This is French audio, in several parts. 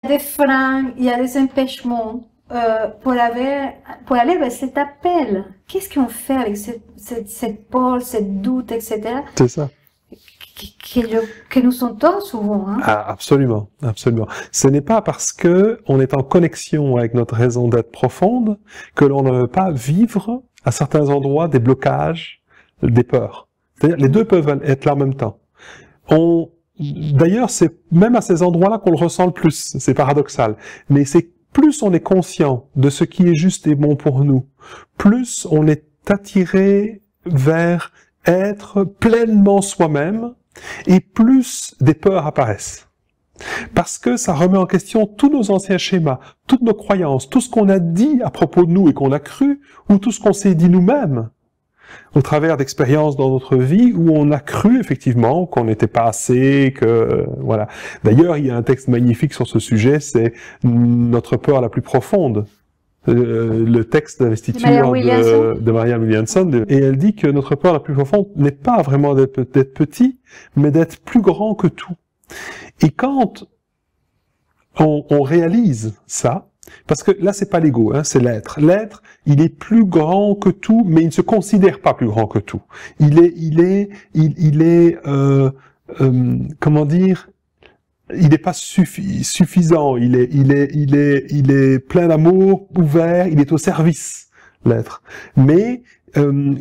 des freins, il y a des empêchements pour aller vers cet appel. Qu'est-ce qu'on fait avec cette peur, cette doute, etc. C'est ça. Que nous sentons souvent. Hein. Ah, absolument, absolument. Ce n'est pas parce que on est en connexion avec notre raison d'être profonde que l'on ne veut pas vivre à certains endroits des blocages, des peurs. C'est-à-dire, les deux peuvent être là en même temps. D'ailleurs, c'est même à ces endroits-là qu'on le ressent le plus. C'est paradoxal. Mais c'est plus on est conscient de ce qui est juste et bon pour nous, plus on est attiré vers être pleinement soi-même, et plus des peurs apparaissent. Parce que ça remet en question tous nos anciens schémas, toutes nos croyances, tout ce qu'on a dit à propos de nous et qu'on a cru, ou tout ce qu'on s'est dit nous-mêmes, au travers d'expériences dans notre vie où on a cru effectivement qu'on n'était pas assez, que voilà. D'ailleurs, il y a un texte magnifique sur ce sujet, c'est notre peur la plus profonde. Le texte d'investiture de Marianne Williamson, et elle dit que notre peur la plus profonde n'est pas vraiment d'être petit, mais d'être plus grand que tout. Et quand on réalise ça, parce que là c'est pas l'ego, hein, c'est l'être. L'être, il est plus grand que tout, mais il ne se considère pas plus grand que tout. Il est comment dire, il n'est pas suffisant, il est plein d'amour, ouvert, il est au service, l'être. Mais,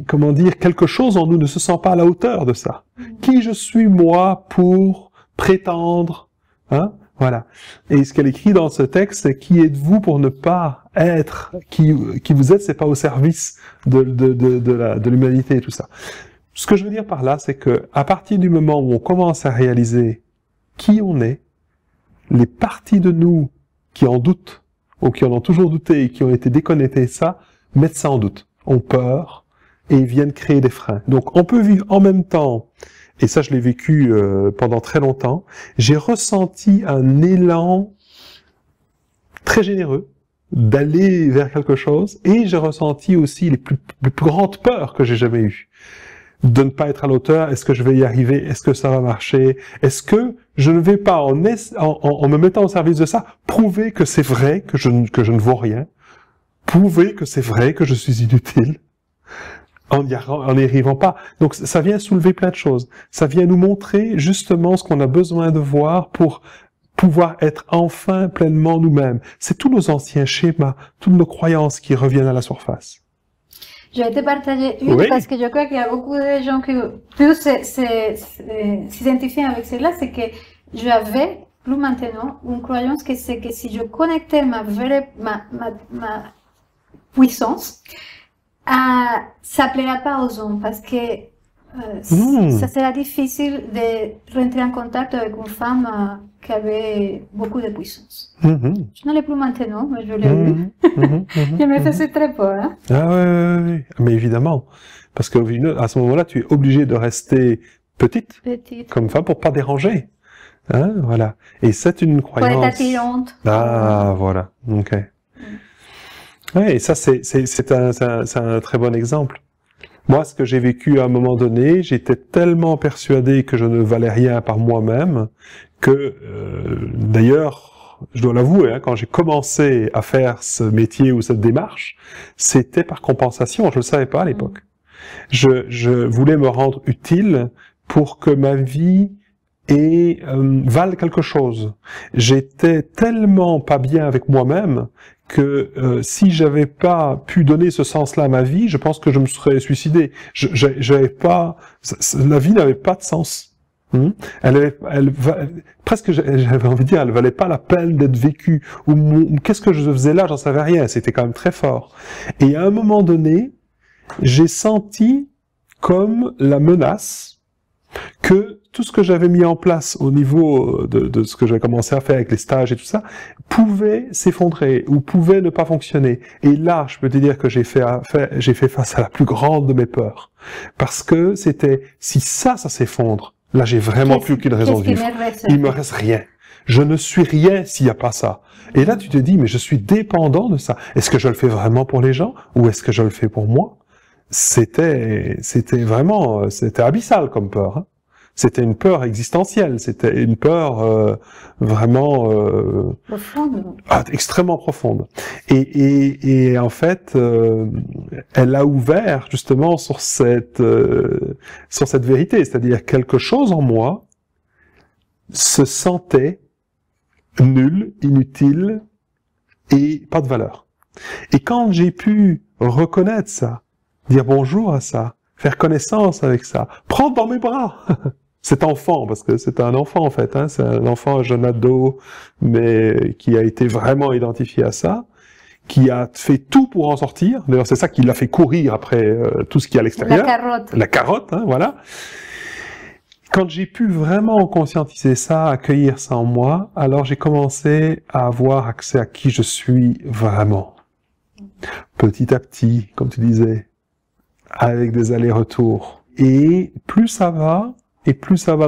comment dire, quelque chose en nous ne se sent pas à la hauteur de ça. Qui je suis, moi, pour prétendre, hein, voilà. Et ce qu'elle écrit dans ce texte, c'est qui êtes-vous pour ne pas être qui vous êtes, c'est pas au service de l'humanité et tout ça. Ce que je veux dire par là, c'est que à partir du moment où on commence à réaliser qui on est, les parties de nous qui en doutent, ou qui en ont toujours douté et qui ont été déconnectées, ça, mettent ça en doute, ont peur, et viennent créer des freins. Donc on peut vivre en même temps, et ça je l'ai vécu pendant très longtemps, j'ai ressenti un élan très généreux d'aller vers quelque chose, et j'ai ressenti aussi les plus grandes peurs que j'ai jamais eues. De ne pas être à l'auteur, est-ce que je vais y arriver, est-ce que ça va marcher, est-ce que je ne vais pas, en me mettant au service de ça, prouver que c'est vrai que je ne vaux rien, prouver que c'est vrai que je suis inutile, en n'y arrivant pas. Donc ça vient soulever plein de choses, ça vient nous montrer justement ce qu'on a besoin de voir pour pouvoir être enfin pleinement nous-mêmes. C'est tous nos anciens schémas, toutes nos croyances qui reviennent à la surface. Je vais te partager une parce que je crois qu'il y a beaucoup de gens qui peuvent s'identifier avec cela, c'est que j'avais, plus maintenant, une croyance que c'est que si je connectais ma puissance, ça plaira pas aux hommes parce que ça sera difficile de rentrer en contact avec une femme qui avait beaucoup de puissance. Je ne l'ai plus maintenant, mais je l'ai eu. Je me faisais très peur. Hein? Ah oui, mais évidemment. Parce que à ce moment-là, tu es obligé de rester petite. Comme femme pour pas déranger. Hein, voilà. Et c'est une croyance. Pour être attirante. Ah, voilà. Ok. Ouais, et ça, c'est un très bon exemple. Moi, ce que j'ai vécu à un moment donné, j'étais tellement persuadé que je ne valais rien par moi-même que, d'ailleurs, je dois l'avouer, hein, quand j'ai commencé à faire ce métier ou cette démarche, c'était par compensation, je ne le savais pas à l'époque. Je voulais me rendre utile pour que ma vie vale quelque chose. J'étais tellement pas bien avec moi-même que si j'avais pas pu donner ce sens-là à ma vie, je pense que je me serais suicidé. J'avais pas, la vie n'avait pas de sens. Presque, j'avais envie de dire, elle valait pas la peine d'être vécue. Ou qu'est-ce que je faisais là, j'en savais rien. C'était quand même très fort. Et à un moment donné, j'ai senti comme la menace que tout ce que j'avais mis en place au niveau de ce que j'avais commencé à faire avec les stages et tout ça, pouvait s'effondrer ou pouvait ne pas fonctionner. Et là, je peux te dire que j'ai fait face à la plus grande de mes peurs. Parce que c'était, si ça s'effondre, là j'ai vraiment plus aucune raison de vivre. Il me reste rien. Je ne suis rien s'il n'y a pas ça. Et là tu te dis, mais je suis dépendant de ça. Est-ce que je le fais vraiment pour les gens ou est-ce que je le fais pour moi? C'était vraiment, c'était abyssal comme peur. Hein. C'était une peur existentielle, c'était une peur vraiment profonde. Extrêmement profonde. Et en fait, elle a ouvert justement sur cette vérité, c'est-à-dire quelque chose en moi se sentait nul, inutile et pas de valeur. Et quand j'ai pu reconnaître ça, dire bonjour à ça, faire connaissance avec ça, prendre dans mes bras cet enfant, parce que c'est un enfant en fait, hein, c'est un enfant, un jeune ado, mais qui a été vraiment identifié à ça, qui a fait tout pour en sortir. D'ailleurs, c'est ça qui l'a fait courir après tout ce qui est à l'extérieur. La carotte. La carotte, hein, voilà. Quand j'ai pu vraiment conscientiser ça, accueillir ça en moi, alors j'ai commencé à avoir accès à qui je suis vraiment. Petit à petit, comme tu disais, avec des allers-retours. Et plus ça va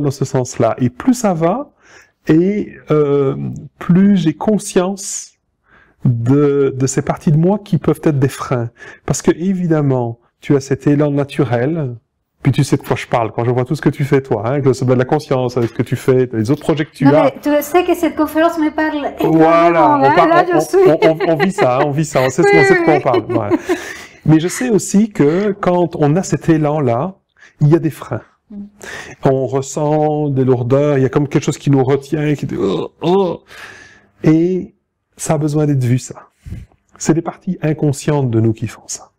dans ce sens-là. Et plus ça va, et plus j'ai conscience de ces parties de moi qui peuvent être des freins. Parce que évidemment, tu as cet élan naturel, puis tu sais de quoi je parle quand je vois tout ce que tu fais toi, hein, que ça de la conscience avec ce que tu fais, les autres projets que tu as. Mais tu sais que cette conférence me parle voilà, énormément. on vit ça, on sait de quoi on parle. Voilà. Mais je sais aussi que quand on a cet élan-là, il y a des freins. On ressent des lourdeurs, il y a comme quelque chose qui nous retient, qui dit oh. Et ça a besoin d'être vu, ça. C'est des parties inconscientes de nous qui font ça.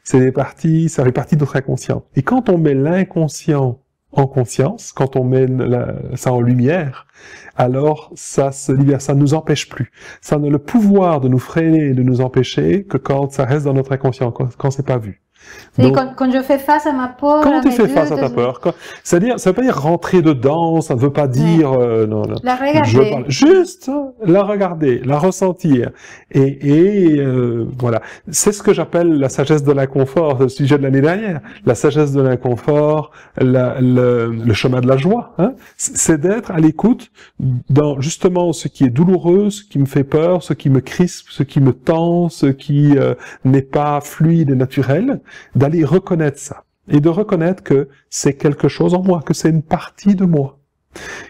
Ça fait partie de notre inconscient. Et quand on met l'inconscient en conscience, quand on met ça en lumière, alors ça se libère, ça ne nous empêche plus. Ça n'a le pouvoir de nous freiner, de nous empêcher que quand ça reste dans notre inconscient, quand c'est pas vu. Donc, quand je fais face à ma peur, quand tu fais face à ta peur, c'est-à-dire, ça veut pas dire rentrer dedans, ça ne veut pas dire non. La regarder. Juste la regarder, la ressentir, et voilà. C'est ce que j'appelle la sagesse de l'inconfort, le sujet de l'année dernière. La sagesse de l'inconfort, le chemin de la joie. Hein, c'est d'être à l'écoute dans justement ce qui est douloureux, ce qui me fait peur, ce qui me crispe, ce qui me tend, ce qui n'est pas fluide et naturel. D'aller reconnaître ça, et de reconnaître que c'est quelque chose en moi, que c'est une partie de moi,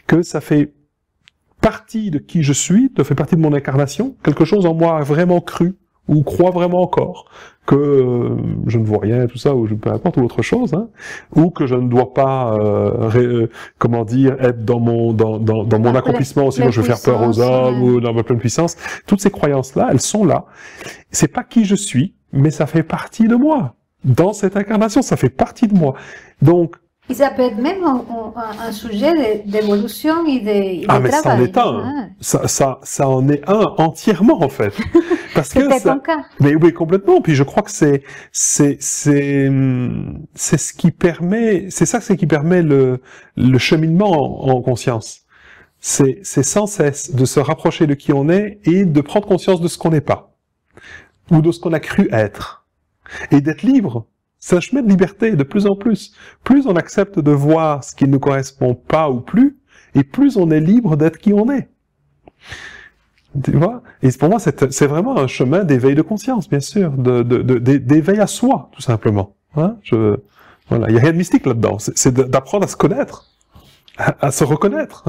que ça fait partie de qui je suis, ça fait partie de mon incarnation, quelque chose en moi vraiment cru, ou croit vraiment encore, que je ne vois rien, tout ça, ou peu importe, ou autre chose, hein, ou que je ne dois pas, comment dire, être dans mon accomplissement, sinon je vais faire peur aux hommes, ou dans ma pleine puissance. Toutes ces croyances-là, elles sont là. C'est pas qui je suis, mais ça fait partie de moi. Dans cette incarnation, ça fait partie de moi. Donc, et ça peut être même un sujet d'évolution et de mais travail. Ça en est un. Ça en est un entièrement, en fait. Parce que c'était ton cas. Mais oui, complètement. Puis je crois que c'est ce qui permet, c'est qui permet le cheminement en conscience. C'est sans cesse de se rapprocher de qui on est et de prendre conscience de ce qu'on n'est pas. Ou de ce qu'on a cru être. Et d'être libre, c'est un chemin de liberté de plus en plus. Plus on accepte de voir ce qui ne nous correspond pas ou plus, et plus on est libre d'être qui on est. Tu vois? Et pour moi, c'est vraiment un chemin d'éveil de conscience, bien sûr, d'éveil à soi, tout simplement. Hein? Voilà, il n'y a rien de mystique là-dedans. C'est d'apprendre à se connaître, à se reconnaître.